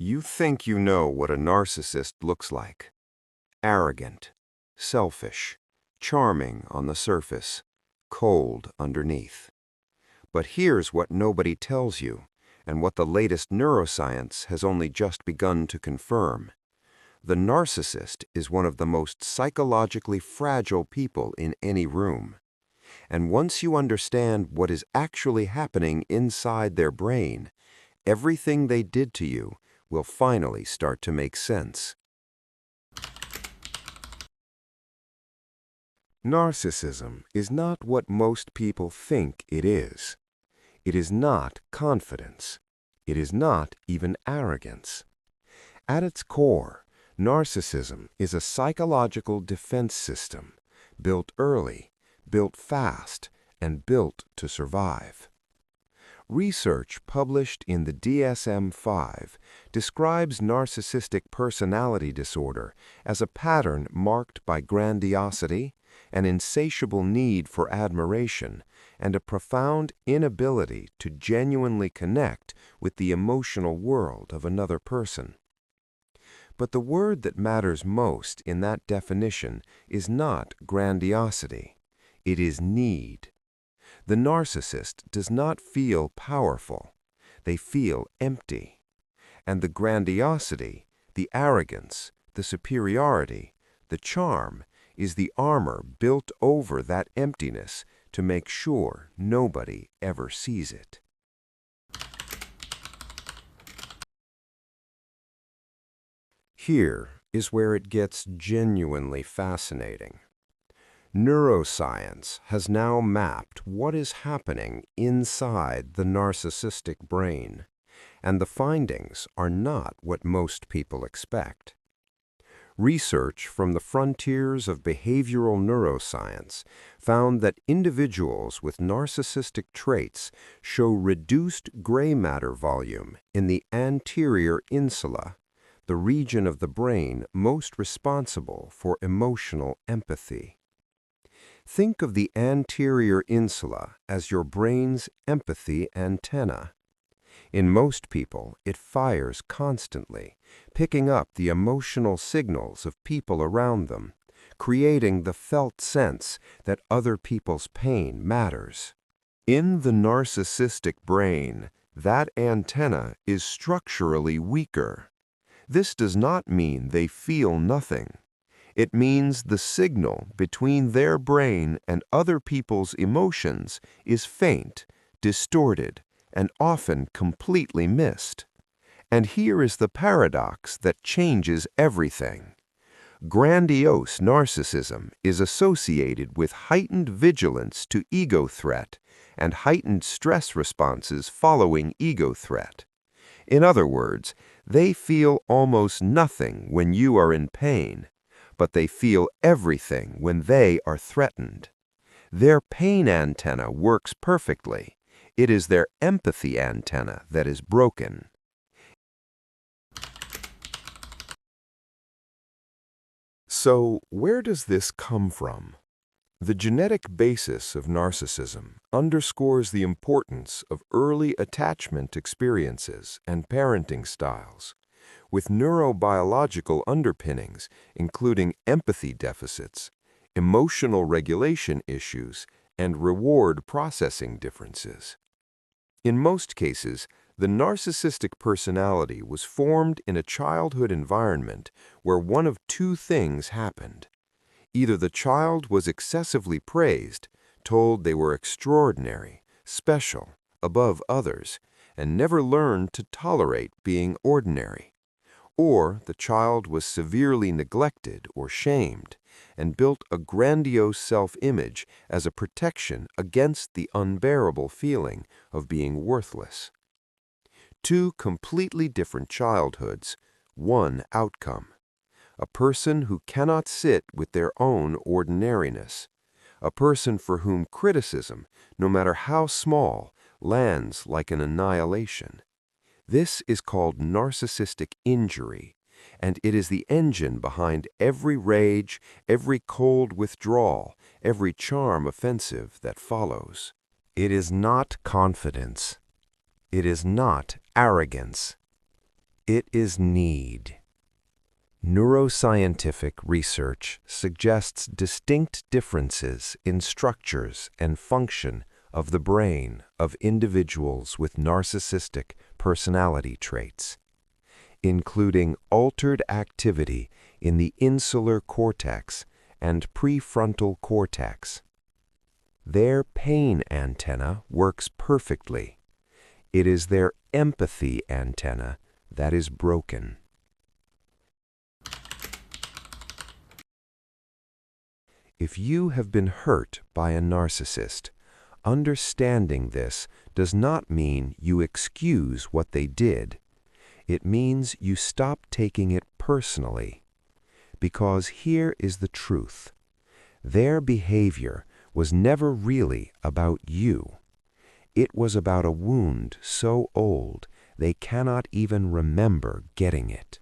You think you know what a narcissist looks like. Arrogant, selfish, charming on the surface, cold underneath. But here's what nobody tells you, and what the latest neuroscience has only just begun to confirm. The narcissist is one of the most psychologically fragile people in any room. And once you understand what is actually happening inside their brain, everything they did to you will finally start to make sense. Narcissism is not what most people think it is. It is not confidence. It is not even arrogance. At its core, narcissism is a psychological defense system, built early, built fast, and built to survive. Research published in the DSM-5 describes narcissistic personality disorder as a pattern marked by grandiosity, an insatiable need for admiration, and a profound inability to genuinely connect with the emotional world of another person. But the word that matters most in that definition is not grandiosity. It is need. The narcissist does not feel powerful. They feel empty. And the grandiosity, the arrogance, the superiority, the charm is the armor built over that emptiness to make sure nobody ever sees it. Here is where it gets genuinely fascinating. Neuroscience has now mapped what is happening inside the narcissistic brain, and the findings are not what most people expect. Research from the frontiers of behavioral neuroscience found that individuals with narcissistic traits show reduced gray matter volume in the anterior insula, the region of the brain most responsible for emotional empathy. Think of the anterior insula as your brain's empathy antenna. In most people, it fires constantly, picking up the emotional signals of people around them, creating the felt sense that other people's pain matters. In the narcissistic brain, that antenna is structurally weaker. This does not mean they feel nothing. It means the signal between their brain and other people's emotions is faint, distorted, and often completely missed. And here is the paradox that changes everything. Grandiose narcissism is associated with heightened vigilance to ego threat and heightened stress responses following ego threat. In other words, they feel almost nothing when you are in pain, but they feel everything when they are threatened. Their pain antenna works perfectly. It is their empathy antenna that is broken. So, where does this come from? The genetic basis of narcissism underscores the importance of early attachment experiences and parenting styles, with neurobiological underpinnings including empathy deficits, emotional regulation issues, and reward processing differences. In most cases, the narcissistic personality was formed in a childhood environment where one of two things happened. Either the child was excessively praised, told they were extraordinary, special, above others, and never learned to tolerate being ordinary, or the child was severely neglected or shamed and built a grandiose self-image as a protection against the unbearable feeling of being worthless. Two completely different childhoods, one outcome. A person who cannot sit with their own ordinariness. A person for whom criticism, no matter how small, lands like an annihilation. This is called narcissistic injury, and it is the engine behind every rage, every cold withdrawal, every charm offensive that follows. It is not confidence. It is not arrogance. It is need. Neuroscientific research suggests distinct differences in structures and function of the brain of individuals with narcissistic personality traits, including altered activity in the insular cortex and prefrontal cortex. Their pain antenna works perfectly. It is their empathy antenna that is broken. If you have been hurt by a narcissist, understanding this does not mean you excuse what they did. It means you stop taking it personally. Because here is the truth. Their behavior was never really about you. It was about a wound so old they cannot even remember getting it.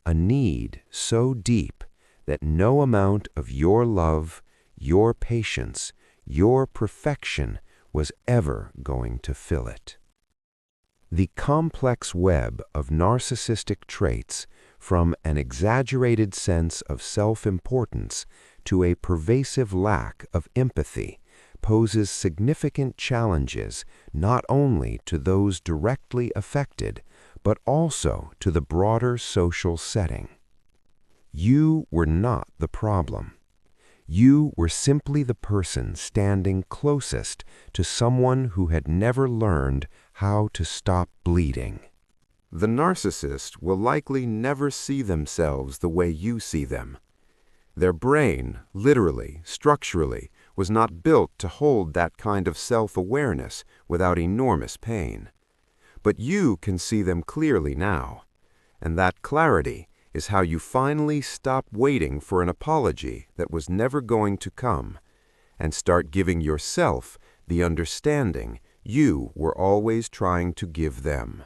A need so deep that no amount of your love, your patience, your perfection was ever going to fill it. The complex web of narcissistic traits, from an exaggerated sense of self-importance to a pervasive lack of empathy, poses significant challenges not only to those directly affected, but also to the broader social setting. You were not the problem. You were simply the person standing closest to someone who had never learned how to stop bleeding. The narcissist will likely never see themselves the way you see them. Their brain, literally, structurally, was not built to hold that kind of self-awareness without enormous pain. But you can see them clearly now, and that clarity is how you finally stop waiting for an apology that was never going to come, and start giving yourself the understanding you were always trying to give them.